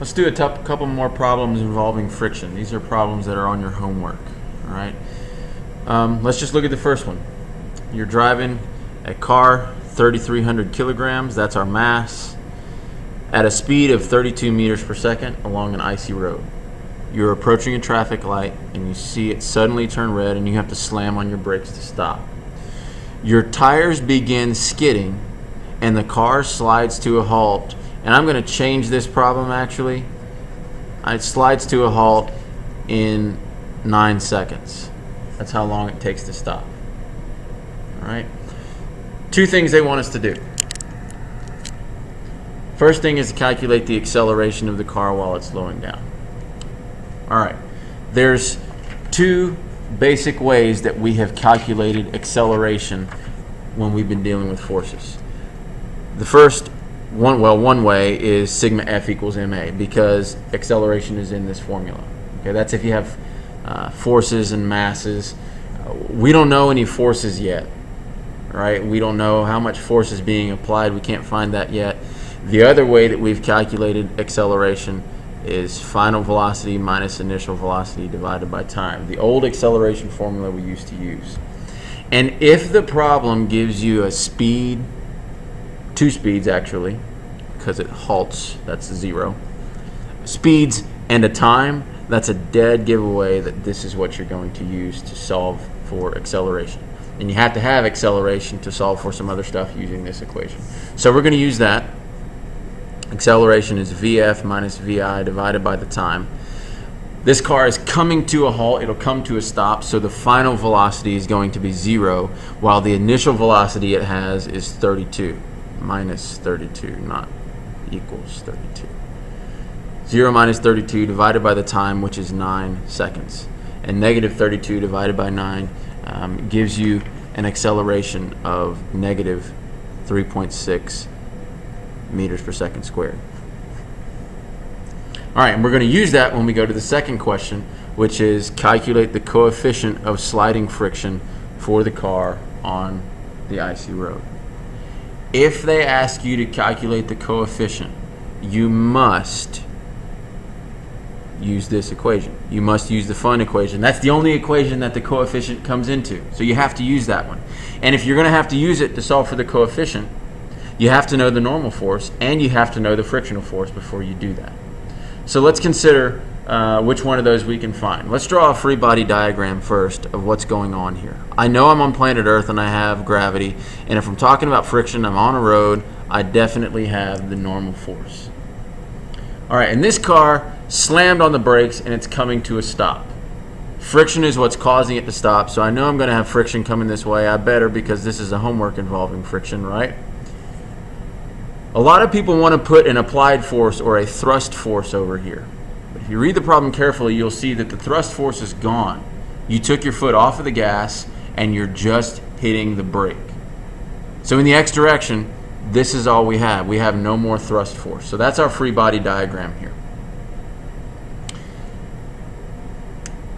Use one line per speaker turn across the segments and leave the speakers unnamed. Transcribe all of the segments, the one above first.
Let's do a couple more problems involving friction. These are problems that are on your homework. All right. Let's just look at the first one. You're driving a car, 3,300 kilograms. That's our mass. At a speed of 32 meters per second along an icy road. You're approaching a traffic light and you see it suddenly turn red and you have to slam on your brakes to stop. Your tires begin skidding and the car slides to a halt. And I'm going to change this problem actually. It slides to a halt in 9 seconds. That's how long it takes to stop. All right. Two things they want us to do. First thing is to calculate the acceleration of the car while it's slowing down. All right. There's two basic ways that we have calculated acceleration when we've been dealing with forces. The first one way is sigma F equals ma, because acceleration is in this formula. Okay, that's if you have forces and masses. We don't know any forces yet, right? We don't know how much force is being applied. We can't find that yet. The other way that we've calculated acceleration is final velocity minus initial velocity divided by time, the old acceleration formula we used to use. And if the problem gives you a speed, two speeds actually, because it halts, that's 0. Speeds and a time, that's a dead giveaway that this is what you're going to use to solve for acceleration. And you have to have acceleration to solve for some other stuff using this equation. So we're going to use that. Acceleration is Vf minus Vi divided by the time. This car is coming to a halt. It'll come to a stop, so the final velocity is going to be 0, while the initial velocity it has is 32. Minus 32, not equals 32. 0 minus 32 divided by the time, which is 9 seconds. And negative 32 divided by 9 gives you an acceleration of negative 3.6 meters per second squared. All right, and we're going to use that when we go to the second question, which is calculate the coefficient of sliding friction for the car on the icy road. If they ask you to calculate the coefficient, you must use this equation. You must use the fun equation. That's the only equation that the coefficient comes into. So you have to use that one. And if you're going to have to use it to solve for the coefficient, you have to know the normal force and you have to know the frictional force before you do that. So let's consider which one of those we can find. Let's draw a free body diagram first of what's going on here. I know I'm on planet Earth and I have gravity, and if I'm talking about friction, I'm on a road, I definitely have the normal force. All right, and this car slammed on the brakes and it's coming to a stop. Friction is what's causing it to stop, so I know I'm going to have friction coming this way. I better, because this is a homework involving friction, right? A lot of people want to put an applied force or a thrust force over here. But if you read the problem carefully, you'll see that the thrust force is gone. You took your foot off of the gas and you're just hitting the brake. So in the x direction, this is all we have. We have no more thrust force. So that's our free body diagram here.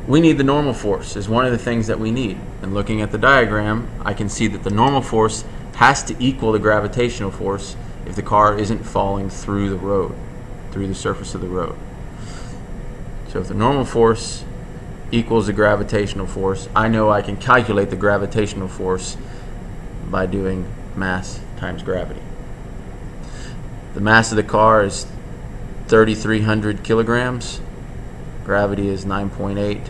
We need the normal force is one of the things that we need. And looking at the diagram, I can see that the normal force has to equal the gravitational force if the car isn't falling through the road, through the surface of the road. So if the normal force equals the gravitational force, I know I can calculate the gravitational force by doing mass times gravity. The mass of the car is 3,300 kilograms. Gravity is 9.8.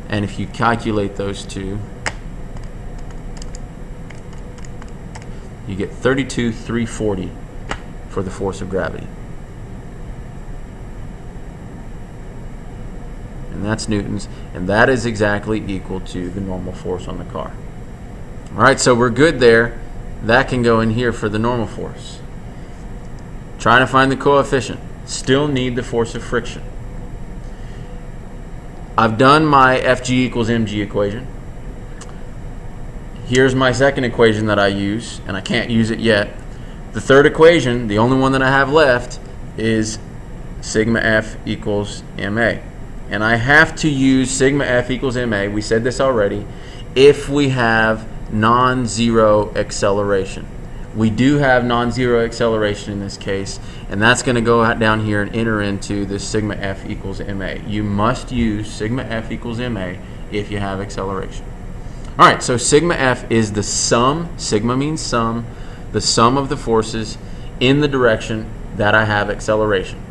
And if you calculate those two, you get 32,340 for the force of gravity. And that's newtons, and that is exactly equal to the normal force on the car. All right, so we're good there. That can go in here for the normal force. Trying to find the coefficient. Still need the force of friction. I've done my Fg equals mg equation. Here's my second equation that I use, and I can't use it yet. The third equation, the only one that I have left, is sigma F equals ma. And I have to use sigma F equals ma, we said this already, if we have non-zero acceleration. We do have non-zero acceleration in this case, and that's going to go out down here and enter into this sigma F equals ma. You must use sigma F equals ma if you have acceleration. All right, so sigma F is the sum, sigma means sum, the sum of the forces in the direction that I have acceleration.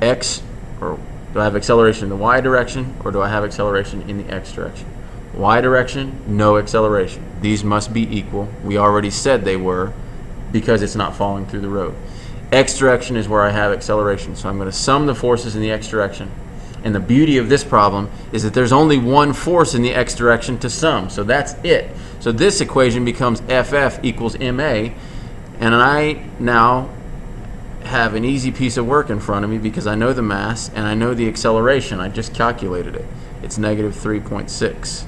X, or do I have acceleration in the y direction, or do I have acceleration in the x direction? Y direction, no acceleration. These must be equal. We already said they were because it's not falling through the road. X direction is where I have acceleration, so I'm going to sum the forces in the x direction. And the beauty of this problem is that there's only one force in the x direction to sum, so that's it. So this equation becomes FF equals ma, and I now have an easy piece of work in front of me because I know the mass and I know the acceleration. I just calculated it. It's negative 3.6.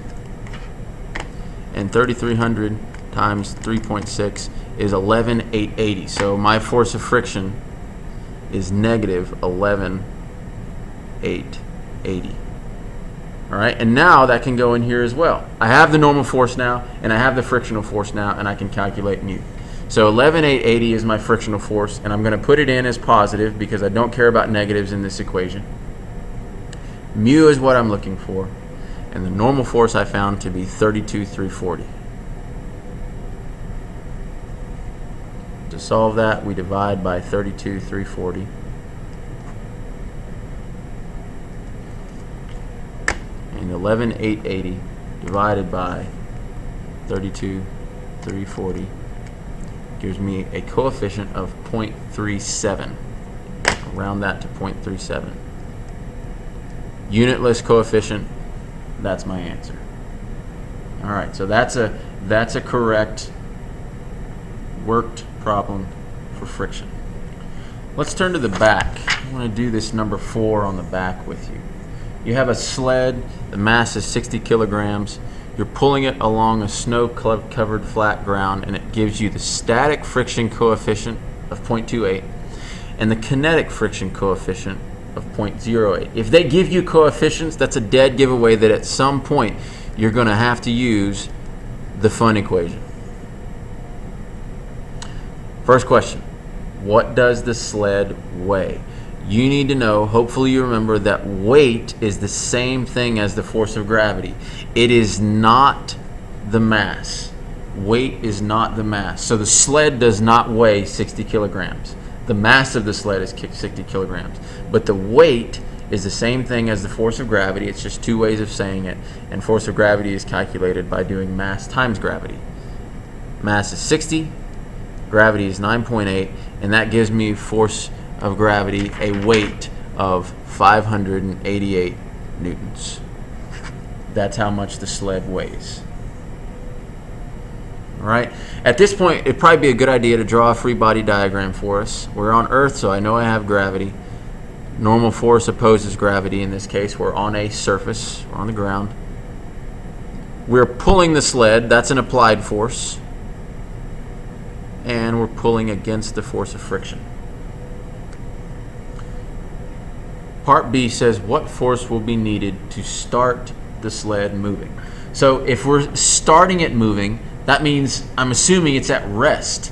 And 3,300 times 3.6 is 11,880. So my force of friction is negative 11,880. All right, and now that can go in here as well. I have the normal force now, and I have the frictional force now, and I can calculate mu. So 11,880 is my frictional force, and I'm going to put it in as positive because I don't care about negatives in this equation. Mu is what I'm looking for, and the normal force I found to be 32,340. To solve that, we divide by 32,340. And 11,880 divided by 32,340 gives me a coefficient of 0.37. Round that to 0.37. Unitless coefficient, that's my answer. All right, so that's a correct worked problem for friction. Let's turn to the back. I want to do this number 4 on the back with you. You have a sled, the mass is 60 kilograms. You're pulling it along a snow-covered flat ground, and it gives you the static friction coefficient of 0.28 and the kinetic friction coefficient of 0.08. If they give you coefficients, that's a dead giveaway that at some point you're going to have to use the fun equation. First question, what does the sled weigh? You need to know, hopefully you remember, that weight is the same thing as the force of gravity. It is not the mass. Weight is not the mass. So the sled does not weigh 60 kilograms. The mass of the sled is 60 kilograms. But the weight is the same thing as the force of gravity. It's just two ways of saying it. And force of gravity is calculated by doing mass times gravity. Mass is 60, gravity is 9.8, and that gives me force of gravity, a weight of 588 newtons. That's how much the sled weighs. All right. At this point, it'd probably be a good idea to draw a free body diagram for us. We're on Earth, so I know I have gravity. Normal force opposes gravity. In this case, we're on a surface, we're on the ground. We're pulling the sled, that's an applied force. And we're pulling against the force of friction. Part B says what force will be needed to start the sled moving. So if we're starting it moving, that means I'm assuming it's at rest,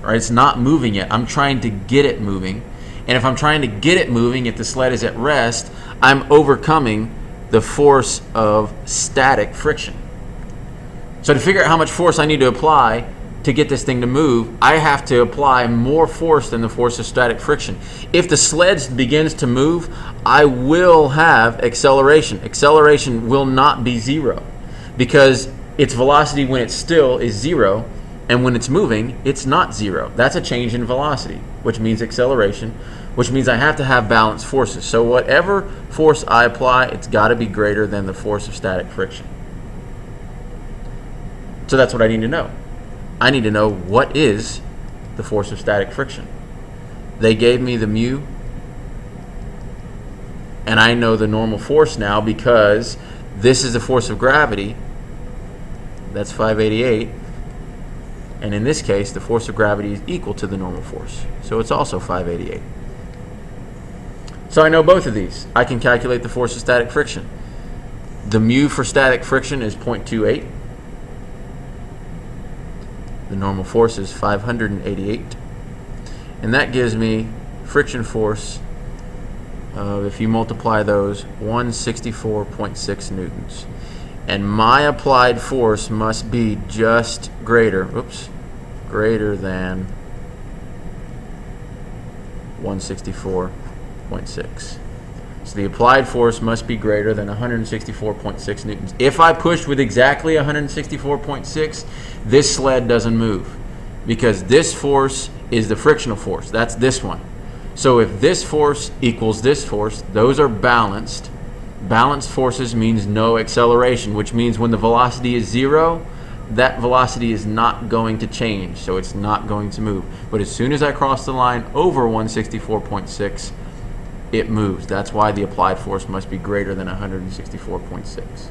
right? It's not moving yet. I'm trying to get it moving. And if I'm trying to get it moving, if the sled is at rest, I'm overcoming the force of static friction. So to figure out how much force I need to apply to get this thing to move, I have to apply more force than the force of static friction. If the sled begins to move, I will have acceleration. Acceleration will not be zero because its velocity when it's still is zero, and when it's moving, it's not zero. That's a change in velocity, which means acceleration, which means I have to have balanced forces. So whatever force I apply, it's got to be greater than the force of static friction. So that's what I need to know. I need to know what is the force of static friction. They gave me the mu, and I know the normal force now because this is the force of gravity. That's 588. And in this case, the force of gravity is equal to the normal force. So it's also 588. So I know both of these. I can calculate the force of static friction. The mu for static friction is 0.28. The normal force is 588. And that gives me friction force of, if you multiply those, 164.6 newtons. And my applied force must be just greater than 164.6. So the applied force must be greater than 164.6 newtons. If I pushed with exactly 164.6, this sled doesn't move, because this force is the frictional force. That's this one. So if this force equals this force, those are balanced. Balanced forces means no acceleration, which means when the velocity is 0, that velocity is not going to change, so it's not going to move. But as soon as I cross the line over 164.6, it moves. That's why the applied force must be greater than 164.6.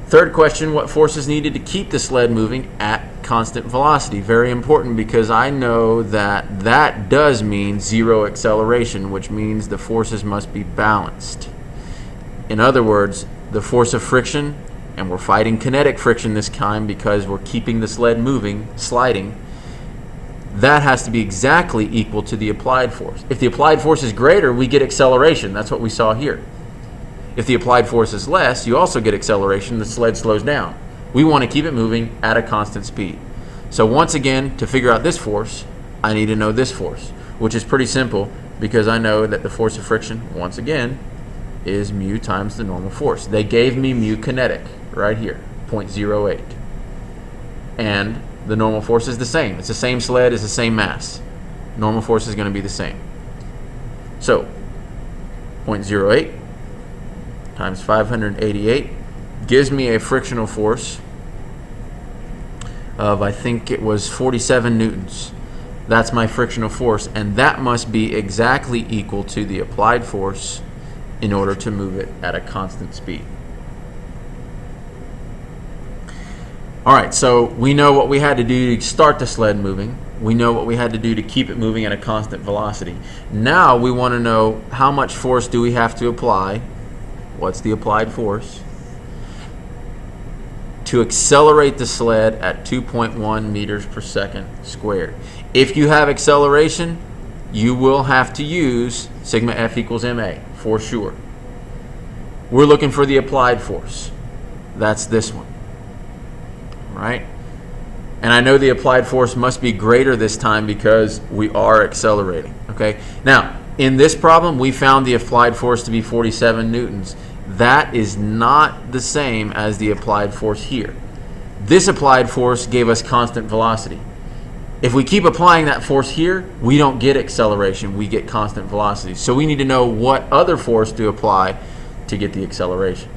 Third question, what force is needed to keep the sled moving at constant velocity? Very important, because I know that that does mean 0 acceleration, which means the forces must be balanced. In other words, the force of friction, and we're fighting kinetic friction this time because we're keeping the sled moving, sliding, that has to be exactly equal to the applied force. If the applied force is greater, we get acceleration. That's what we saw here. If the applied force is less, you also get acceleration. The sled slows down. We want to keep it moving at a constant speed. So once again, to figure out this force, I need to know this force, which is pretty simple, because I know that the force of friction, once again, is mu times the normal force. They gave me mu kinetic right here, 0.08. And the normal force is the same. It's the same sled, it's the same mass. Normal force is going to be the same. So 0.08 times 588 gives me a frictional force of, I think it was 47 newtons. That's my frictional force, and that must be exactly equal to the applied force in order to move it at a constant speed. Alright, so we know what we had to do to start the sled moving. We know what we had to do to keep it moving at a constant velocity. Now we want to know how much force do we have to apply. What's the applied force? To accelerate the sled at 2.1 meters per second squared. If you have acceleration, you will have to use sigma F equals ma for sure. We're looking for the applied force. That's this one. Right? And I know the applied force must be greater this time because we are accelerating. Okay? Now, in this problem, we found the applied force to be 47 newtons. That is not the same as the applied force here. This applied force gave us constant velocity. If we keep applying that force here, we don't get acceleration, we get constant velocity. So we need to know what other force to apply to get the acceleration.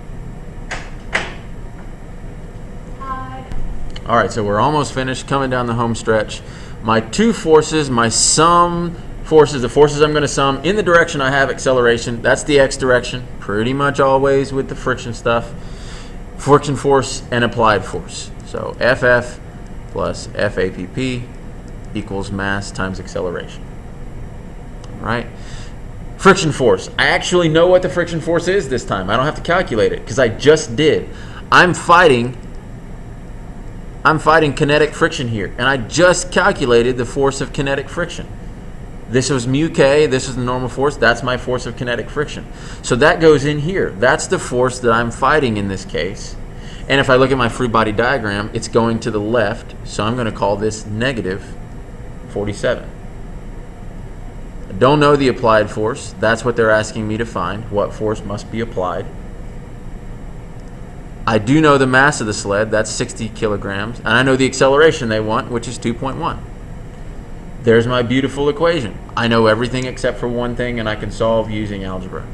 Alright, so we're almost finished, coming down the home stretch. My two forces, my sum forces, the forces I'm going to sum in the direction I have acceleration, that's the x direction, pretty much always with the friction stuff. Friction force and applied force. So FF plus FAPP equals mass times acceleration. Right? Friction force. I actually know what the friction force is this time. I don't have to calculate it because I just did. I'm fighting kinetic friction here, and I just calculated the force of kinetic friction. This was mu k, this is the normal force, that's my force of kinetic friction. So that goes in here. That's the force that I'm fighting in this case. And if I look at my free body diagram, it's going to the left, so I'm going to call this negative 47. I don't know the applied force. That's what they're asking me to find. What force must be applied? I do know the mass of the sled, that's 60 kilograms, and I know the acceleration they want, which is 2.1. There's my beautiful equation. I know everything except for one thing, and I can solve using algebra.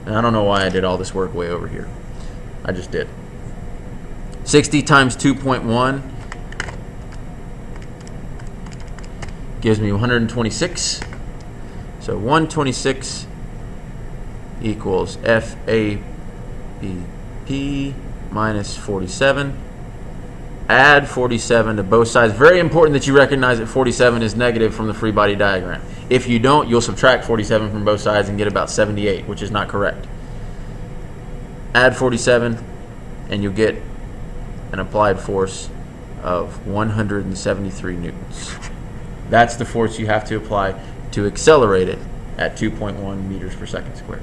And I don't know why I did all this work way over here. I just did. 60 times 2.1 gives me 126. So 126 equals FABP minus 47. Add 47 to both sides. Very important that you recognize that 47 is negative from the free body diagram. If you don't, you'll subtract 47 from both sides and get about 78, which is not correct. Add 47 and you'll get an applied force of 173 newtons. That's the force you have to apply to accelerate it at 2.1 meters per second squared.